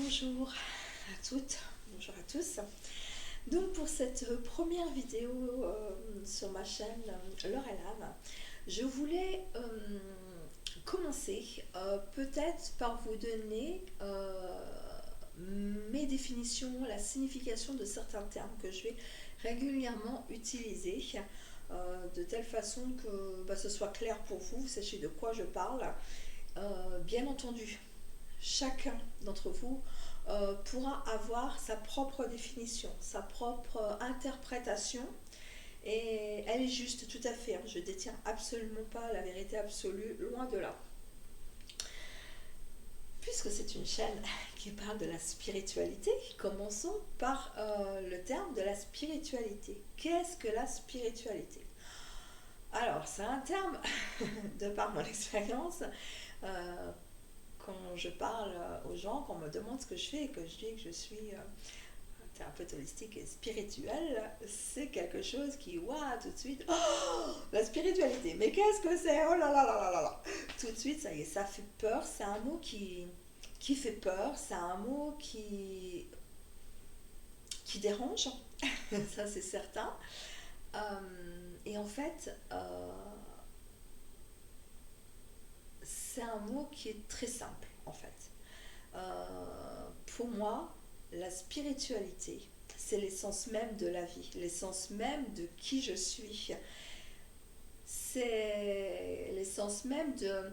Bonjour à toutes, bonjour à tous. Donc pour cette première vidéo sur ma chaîne L'Or et l'âme, je voulais commencer peut-être par vous donner mes définitions, la signification de certains termes que je vais régulièrement utiliser de telle façon que ce soit clair pour vous, vous sachiez de quoi je parle. Bien entendu, chacun d'entre vous pourra avoir sa propre définition, sa propre interprétation, et elle est juste tout à fait. Je détiens absolument pas la vérité absolue, loin de là. Puisque c'est une chaîne qui parle de la spiritualité, commençons par le terme de la spiritualité. Qu'est-ce que la spiritualité? Alors, c'est un terme, de par mon expérience, euh, quand je parle aux gens, quand on me demande ce que je fais et que je dis que je suis thérapeute holistique et spirituelle, c'est quelque chose qui, waouh, tout de suite, oh, la spiritualité, mais qu'est-ce que c'est? Oh là là là là là là. Tout de suite, ça y est, ça fait peur, c'est un mot qui fait peur, c'est un mot qui dérange, ça c'est certain. Et en fait, c'est un mot qui est très simple, en fait. Pour moi, la spiritualité, c'est l'essence même de la vie, l'essence même de qui je suis. C'est l'essence même de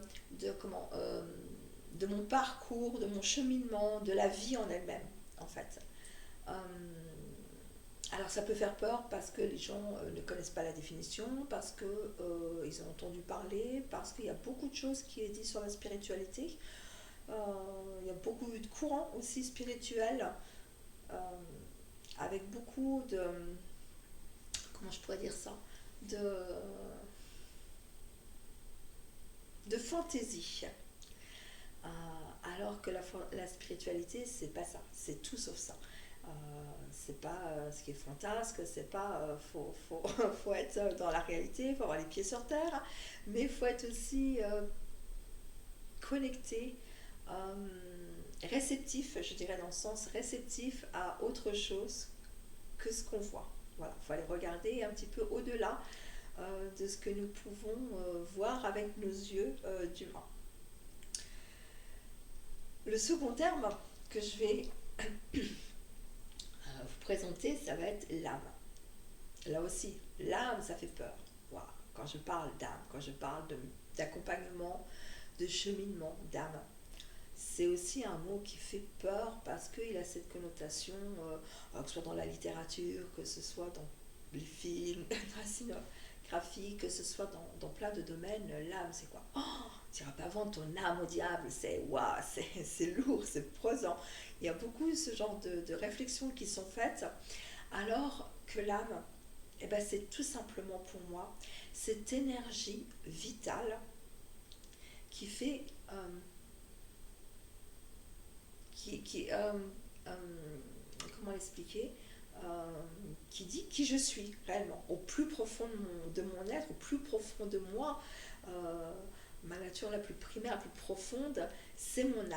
mon parcours, de mon cheminement, de la vie en elle-même, en fait. Euh, alors ça peut faire peur parce que les gens ne connaissent pas la définition, parce que ils ont entendu parler, parce qu'il y a beaucoup de choses qui est dit sur la spiritualité. Il y a beaucoup de courants aussi spirituels, euh, avec beaucoup de, comment je pourrais dire ça, de, de fantaisie. Euh, alors que la spiritualité, c'est pas ça, c'est tout sauf ça. Euh, c'est pas ce qui est fantasque, c'est pas faut être dans la réalité, faut avoir les pieds sur terre, mais il faut être aussi connecté, euh, réceptif, je dirais dans le sens réceptif à autre chose que ce qu'on voit. Voilà, il faut aller regarder un petit peu au-delà de ce que nous pouvons voir avec nos yeux d'humains. Le second terme que je vais vous présenter, ça va être l'âme. Là aussi, l'âme, ça fait peur. Voilà. Quand je parle d'âme, quand je parle d'accompagnement, de cheminement d'âme, c'est aussi un mot qui fait peur parce qu'il a cette connotation, que ce soit dans la littérature, que ce soit dans les films, dans la scénographie, que ce soit dans plein de domaines. L'âme, c'est quoi? Oh, tu n'iras pas vendre ton âme au diable, c'est waouh, c'est lourd, c'est pesant. Il y a beaucoup ce genre de réflexions qui sont faites, alors que l'âme, eh ben, c'est tout simplement pour moi cette énergie vitale qui fait euh, comment l'expliquer, euh, qui dit qui je suis réellement, au plus profond de mon être, au plus profond de moi. euh, Ma nature la plus primaire, la plus profonde, c'est mon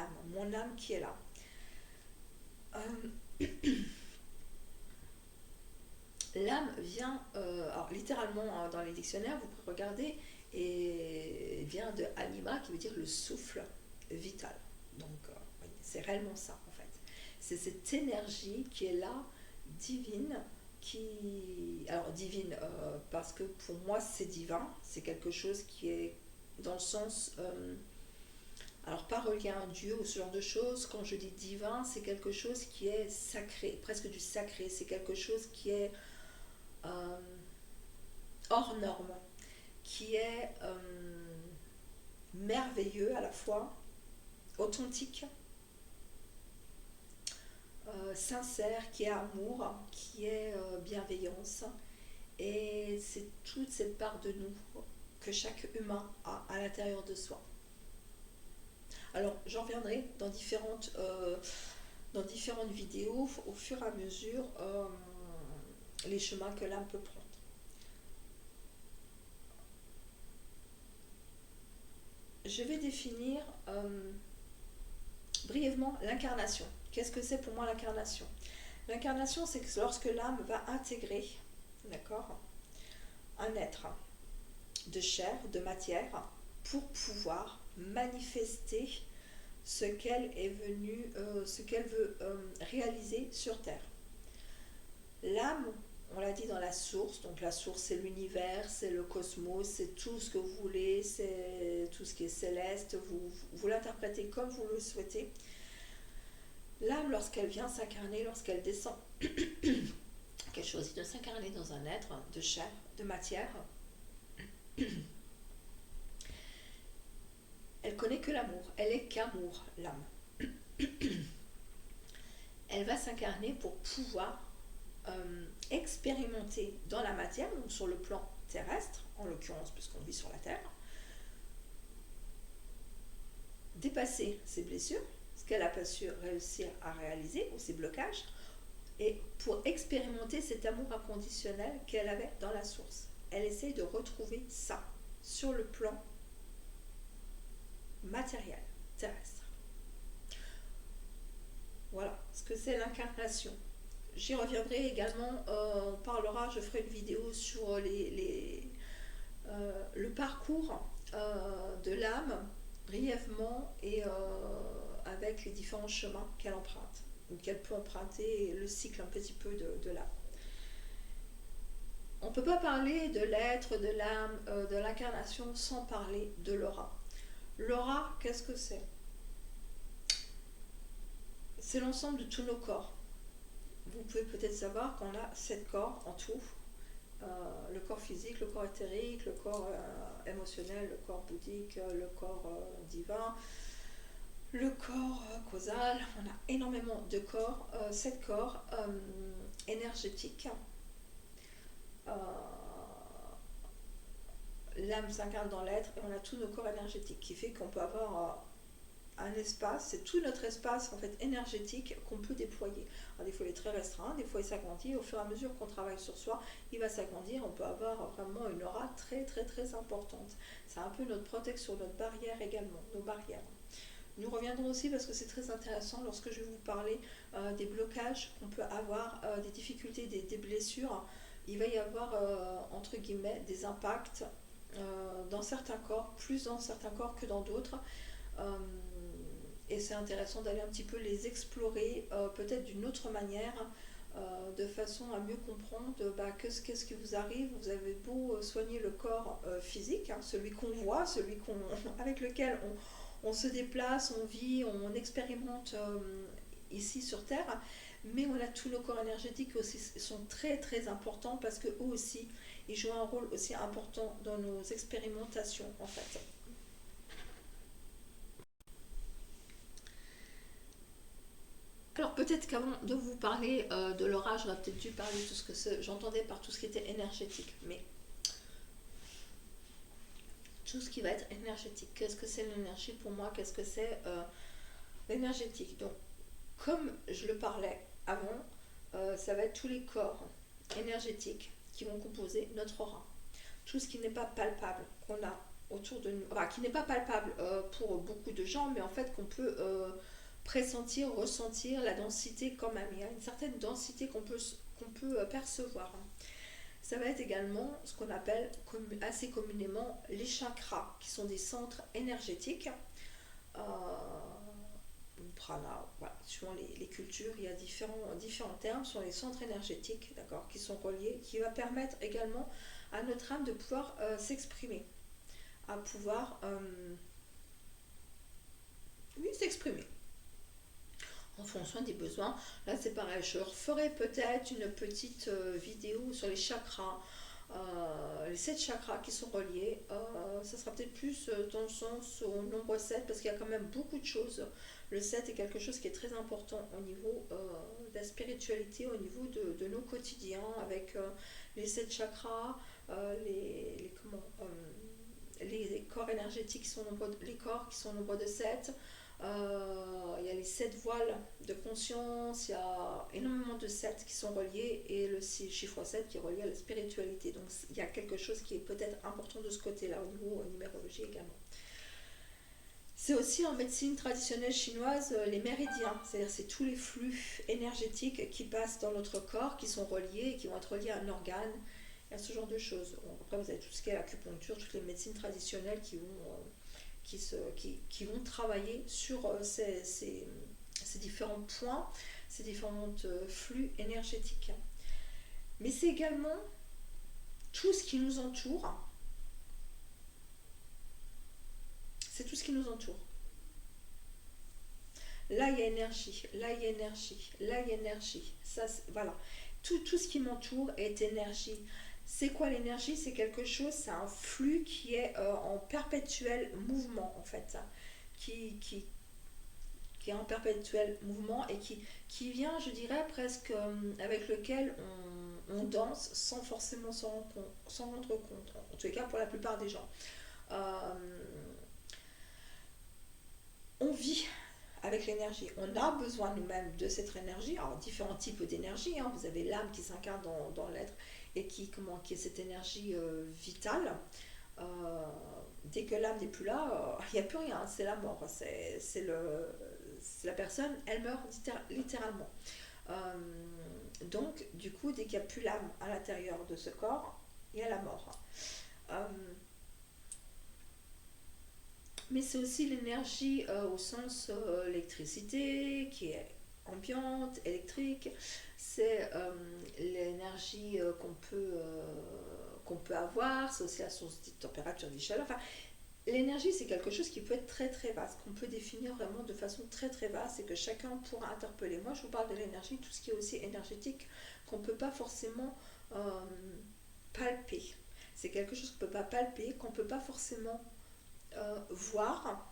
âme qui est là. Euh, L'âme vient, alors littéralement dans les dictionnaires, vous pouvez regarder, et vient de anima qui veut dire le souffle vital. Donc oui, c'est réellement ça en fait. C'est cette énergie qui est là, divine, alors divine, parce que pour moi c'est divin, c'est quelque chose qui est dans le sens, alors pas relié à un dieu ou ce genre de choses. Quand je dis divin, c'est quelque chose qui est sacré, presque du sacré, c'est quelque chose qui est euh, hors norme, qui est merveilleux à la fois, authentique, sincère, qui est amour, qui est bienveillance. Et c'est toute cette part de nous que chaque humain a à l'intérieur de soi. Alors j'en reviendrai dans différentes vidéos au fur et à mesure les chemins que l'âme peut prendre. Je vais définir brièvement l'incarnation. qu'est-ce que c'est pour moi l'incarnation? L'incarnation, c'est que lorsque l'âme va intégrer, d'accord, un être de chair, de matière, pour pouvoir manifester ce qu'elle est venue, ce qu'elle veut réaliser sur Terre. L'âme, on l'a dit dans la source, donc la source c'est l'univers, c'est le cosmos, c'est tout ce que vous voulez, c'est tout ce qui est céleste, vous l'interprétez comme vous le souhaitez. L'âme, lorsqu'elle vient s'incarner, lorsqu'elle descend, qu'elle choisit de s'incarner dans un être de chair, de matière, elle connaît que l'amour, elle est qu'amour, l'âme. Elle va s'incarner pour pouvoir expérimenter dans la matière, donc sur le plan terrestre, en l'occurrence puisqu'on vit sur la Terre, dépasser ses blessures, ce qu'elle n'a pas su réussir à réaliser, ou ses blocages, et pour expérimenter cet amour inconditionnel qu'elle avait dans la source. Elle essaye de retrouver ça sur le plan matériel, terrestre. Voilà ce que c'est l'incarnation. J'y reviendrai également, on parlera, je ferai une vidéo sur le parcours de l'âme, brièvement, et avec les différents chemins qu'elle emprunte, ou qu'elle peut emprunter, et le cycle un petit peu de l'âme. On ne peut pas parler de l'être, de l'âme, de l'incarnation sans parler de l'aura. L'aura, qu'est-ce que c'est? C'est l'ensemble de tous nos corps. Vous pouvez peut-être savoir qu'on a 7 corps en tout. Le corps physique, le corps éthérique, le corps émotionnel, le corps bouddhique, le corps divin, le corps causal. On a énormément de corps, 7 corps énergétiques. L'âme s'incarne dans l'être et on a tous nos corps énergétiques, qui fait qu'on peut avoir un espace, c'est tout notre espace en fait énergétique qu'on peut déployer. Alors, des fois il est très restreint, des fois il s'agrandit, au fur et à mesure qu'on travaille sur soi, il va s'agrandir, on peut avoir vraiment une aura très très très importante. C'est un peu notre protection, notre barrière également, nos barrières. Nous reviendrons aussi parce que c'est très intéressant lorsque je vais vous parler des blocages qu'on peut avoir, des difficultés, des blessures. Il va y avoir entre guillemets des impacts dans certains corps, plus dans certains corps que dans d'autres. Et c'est intéressant d'aller un petit peu les explorer peut-être d'une autre manière, de façon à mieux comprendre qu'est-ce qui vous arrive. Vous avez beau soigner le corps physique, hein, celui qu'on voit, avec lequel on se déplace, on vit, on expérimente ici sur Terre, mais on a tous nos corps énergétiques aussi sont très très importants parce que eux aussi ils jouent un rôle aussi important dans nos expérimentations en fait. Alors peut-être qu'avant de vous parler de l'orage, j'aurais peut-être dû parler de tout ce que j'entendais par tout ce qui était énergétique, mais tout ce qui va être énergétique, qu'est-ce que c'est l'énergie pour moi, qu'est-ce que c'est l'énergétique? Donc comme je le parlais avant, ça va être tous les corps énergétiques qui vont composer notre aura. Tout ce qui n'est pas palpable qu'on a autour de nous, enfin qui n'est pas palpable pour beaucoup de gens, mais en fait qu'on peut pressentir, ressentir la densité quand même. Il y a une certaine densité qu'on peut percevoir. Ça va être également ce qu'on appelle assez communément les chakras, qui sont des centres énergétiques. Prana, voilà, suivant les cultures, il y a différents termes, sont les centres énergétiques, d'accord, qui sont reliés, qui va permettre également à notre âme de pouvoir s'exprimer, à pouvoir s'exprimer en fonction des besoins. Là c'est pareil, je referai peut-être une petite vidéo sur les chakras, les 7 chakras qui sont reliés. Ça sera peut-être plus dans le sens au nombre 7 parce qu'il y a quand même beaucoup de choses. Le 7 est quelque chose qui est très important au niveau de la spiritualité, au niveau de nos quotidiens, avec les 7 chakras, les corps énergétiques qui sont les corps qui sont au nombre de 7. Il y a les 7 voiles de conscience, il y a énormément de 7 qui sont reliés et le chiffre 7 qui est relié à la spiritualité. Donc il y a quelque chose qui est peut-être important de ce côté-là au niveau numérologie également. C'est aussi en médecine traditionnelle chinoise les méridiens, c'est-à-dire c'est tous les flux énergétiques qui passent dans notre corps, qui sont reliés et qui vont être reliés à un organe, et à ce genre de choses. Bon, après vous avez tout ce qui est l'acupuncture, toutes les médecines traditionnelles qui vont travailler sur ces différents points, ces différents flux énergétiques. Mais c'est également tout ce qui nous entoure, c'est tout ce qui nous entoure. Là, il y a énergie, là, il y a énergie, là, il y a énergie. Ça, voilà. Tout ce qui m'entoure est énergie. C'est quoi l'énergie? C'est quelque chose, c'est un flux qui est en perpétuel mouvement, en fait. Qui, qui, qui est en perpétuel mouvement et qui vient, je dirais, presque avec lequel on danse sans forcément s'en rendre compte. En tous les cas, pour la plupart des gens. Euh, on vit avec l'énergie. On a besoin nous-mêmes de cette énergie. Alors, différents types d'énergie. Hein. Vous avez l'âme qui s'incarne dans l'être et qui est cette énergie vitale. Euh, Dès que l'âme n'est plus là, il n'y a plus rien. C'est la mort. C'est la personne, elle meurt littéralement. Euh, donc, du coup, dès qu'il n'y a plus l'âme à l'intérieur de ce corps, il y a la mort. Euh, mais c'est aussi l'énergie au sens électricité, qui est ambiante, électrique. C'est l'énergie qu'on peut avoir. C'est aussi la source de température, de chaleur. Enfin, l'énergie, c'est quelque chose qui peut être très très vaste, qu'on peut définir vraiment de façon très très vaste et que chacun pourra interpeller. Moi, je vous parle de l'énergie, tout ce qui est aussi énergétique, qu'on ne peut pas forcément euh, palper. C'est quelque chose qu'on ne peut pas palper, qu'on ne peut pas forcément voir.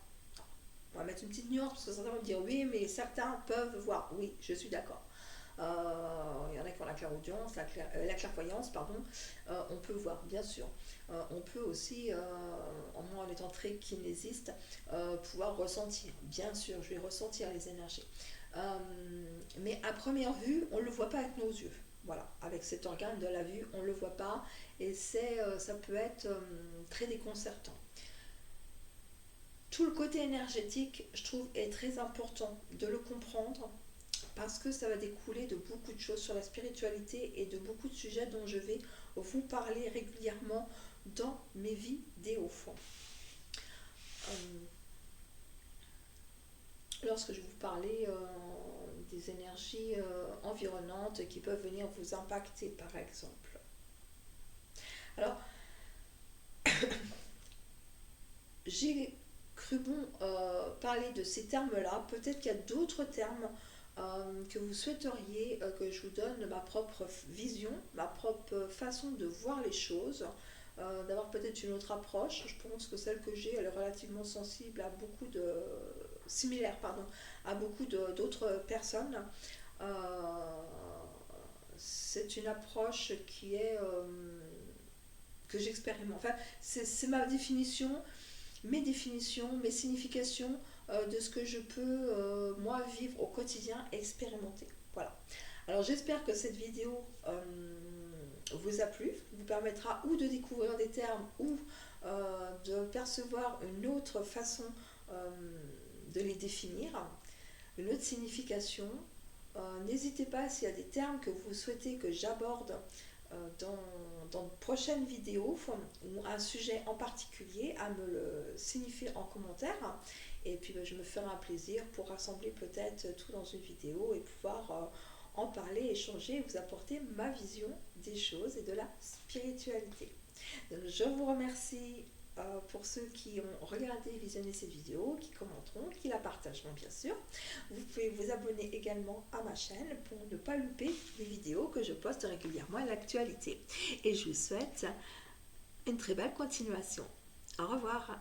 On va mettre une petite nuance parce que certains vont me dire oui, mais certains peuvent voir. Oui, je suis d'accord. Il y en a qui ont la clairaudience, la clairvoyance, pardon. On peut voir, bien sûr. On peut aussi, en moins en étant très kinésiste, pouvoir ressentir. Bien sûr, je vais ressentir les énergies. Euh, mais à première vue, on ne le voit pas avec nos yeux. Voilà, avec cet organe de la vue, on ne le voit pas et ça peut être très déconcertant. Tout le côté énergétique, je trouve, est très important de le comprendre parce que ça va découler de beaucoup de choses sur la spiritualité et de beaucoup de sujets dont je vais vous parler régulièrement dans mes vidéos. Euh, Lorsque je vais vous parler des énergies environnantes qui peuvent venir vous impacter, par exemple. Alors, j'ai cru bon parler de ces termes-là. Peut-être qu'il y a d'autres termes que vous souhaiteriez que je vous donne ma propre vision, ma propre façon de voir les choses, d'avoir peut-être une autre approche. Je pense que celle que j'ai, elle est relativement sensible à beaucoup de similaire, pardon, à beaucoup d'autres personnes. Euh, c'est une approche qui est que j'expérimente. Enfin, c'est ma définition, mes définitions, mes significations de ce que je peux, moi, vivre au quotidien et expérimenter. Voilà. Alors j'espère que cette vidéo vous a plu, vous permettra ou de découvrir des termes ou de percevoir une autre façon euh, de les définir, une autre signification. N'hésitez pas s'il y a des termes que vous souhaitez que j'aborde dans de prochaines vidéos ou un sujet en particulier à me le signifier en commentaire et puis je me ferai un plaisir pour rassembler peut-être tout dans une vidéo et pouvoir en parler, échanger et vous apporter ma vision des choses et de la spiritualité. Donc, je vous remercie pour ceux qui ont regardé et visionné cette vidéo, qui commenteront, qui la partageront bien sûr. Vous pouvez vous abonner également à ma chaîne pour ne pas louper les vidéos que je poste régulièrement à l'actualité. Et je vous souhaite une très belle continuation. Au revoir.